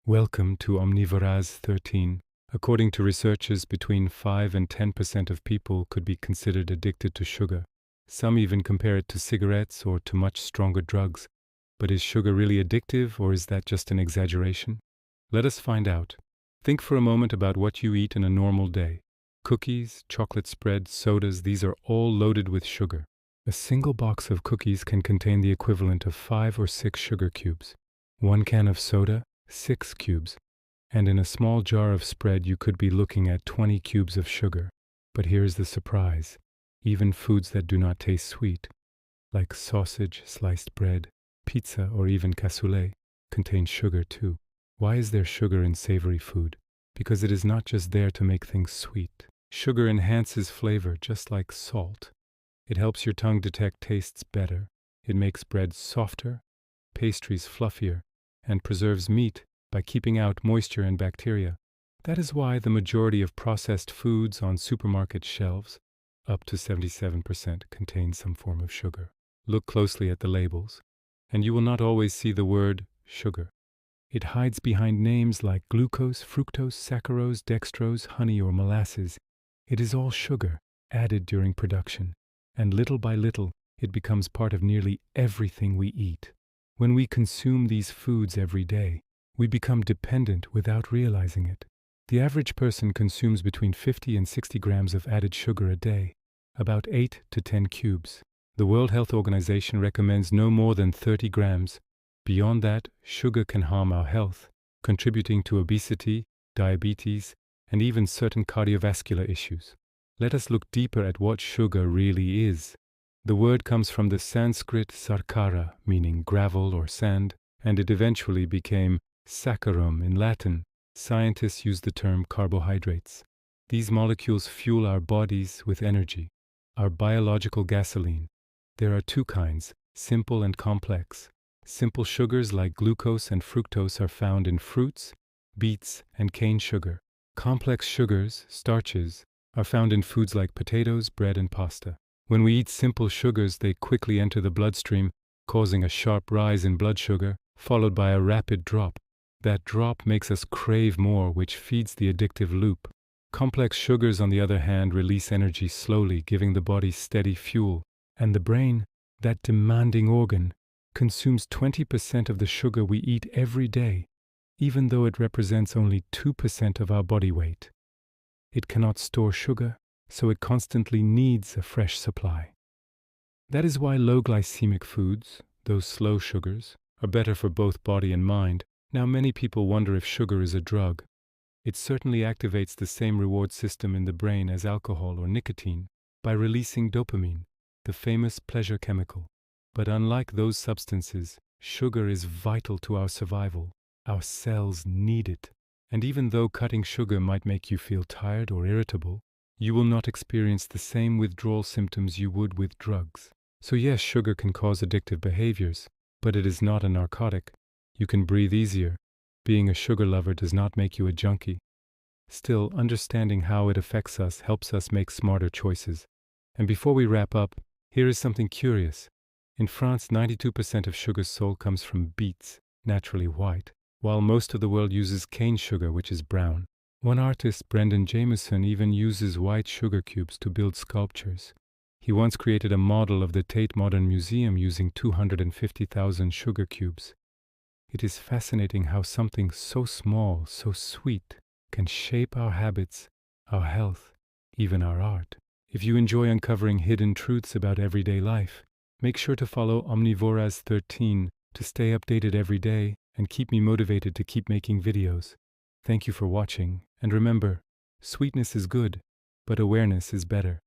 Welcome to Omnivoraz 13. According to researchers, between 5 and 10% of people could be considered addicted to sugar. Some even compare it to cigarettes or to much stronger drugs. But is sugar really addictive, or is that just an exaggeration? Let us find out. Think for a moment about what you eat in a normal day. Cookies, chocolate spread, sodas, these are all loaded with sugar. A single box of cookies can contain the equivalent of 5 or 6 sugar cubes. One can of soda, 6 cubes. And in a small jar of spread you could be looking at 20 cubes of sugar. But here's the surprise. Even foods that do not taste sweet, like sausage, sliced bread, pizza, or even cassoulet, contain sugar too. Why is there sugar in savory food? Because it is not just there to make things sweet. Sugar enhances flavor just like salt. It helps your tongue detect tastes better. It makes bread softer, pastries fluffier, and preserves meat by keeping out moisture and bacteria. That is why the majority of processed foods on supermarket shelves, up to 77%, contain some form of sugar. Look closely at the labels, and you will not always see the word sugar. It hides behind names like glucose, fructose, saccharose, dextrose, honey, or molasses. It is all sugar, added during production, and little by little, it becomes part of nearly everything we eat. When we consume these foods every day, we become dependent without realizing it. The average person consumes between 50 and 60 grams of added sugar a day, about 8 to 10 cubes. The World Health Organization recommends no more than 30 grams. Beyond that, sugar can harm our health, contributing to obesity, diabetes, and even certain cardiovascular issues. Let us look deeper at what sugar really is. The word comes from the Sanskrit sarkara, meaning gravel or sand, and it eventually became saccharum in Latin. Scientists use the term carbohydrates. These molecules fuel our bodies with energy, our biological gasoline. There are two kinds, simple and complex. Simple sugars like glucose and fructose are found in fruits, beets, and cane sugar. Complex sugars, starches, are found in foods like potatoes, bread, and pasta. When we eat simple sugars, they quickly enter the bloodstream, causing a sharp rise in blood sugar, followed by a rapid drop. That drop makes us crave more, which feeds the addictive loop. Complex sugars, on the other hand, release energy slowly, giving the body steady fuel. And the brain, that demanding organ, consumes 20% of the sugar we eat every day, even though it represents only 2% of our body weight. It cannot store sugar, so it constantly needs a fresh supply. That is why low glycemic foods, those slow sugars, are better for both body and mind. Now many people wonder if sugar is a drug. It certainly activates the same reward system in the brain as alcohol or nicotine by releasing dopamine, the famous pleasure chemical. But unlike those substances, sugar is vital to our survival. Our cells need it. And even though cutting sugar might make you feel tired or irritable, you will not experience the same withdrawal symptoms you would with drugs. So yes, sugar can cause addictive behaviors, but it is not a narcotic. You can breathe easier. Being a sugar lover does not make you a junkie. Still, understanding how it affects us helps us make smarter choices. And before we wrap up, here is something curious. In France, 92% of sugar sold comes from beets, naturally white, while most of the world uses cane sugar, which is brown. One artist, Brendan Jameson, even uses white sugar cubes to build sculptures. He once created a model of the Tate Modern Museum using 250,000 sugar cubes. It is fascinating how something so small, so sweet, can shape our habits, our health, even our art. If you enjoy uncovering hidden truths about everyday life, make sure to follow Omnivoraz 13 to stay updated every day and keep me motivated to keep making videos. Thank you for watching, and remember, sweetness is good, but awareness is better.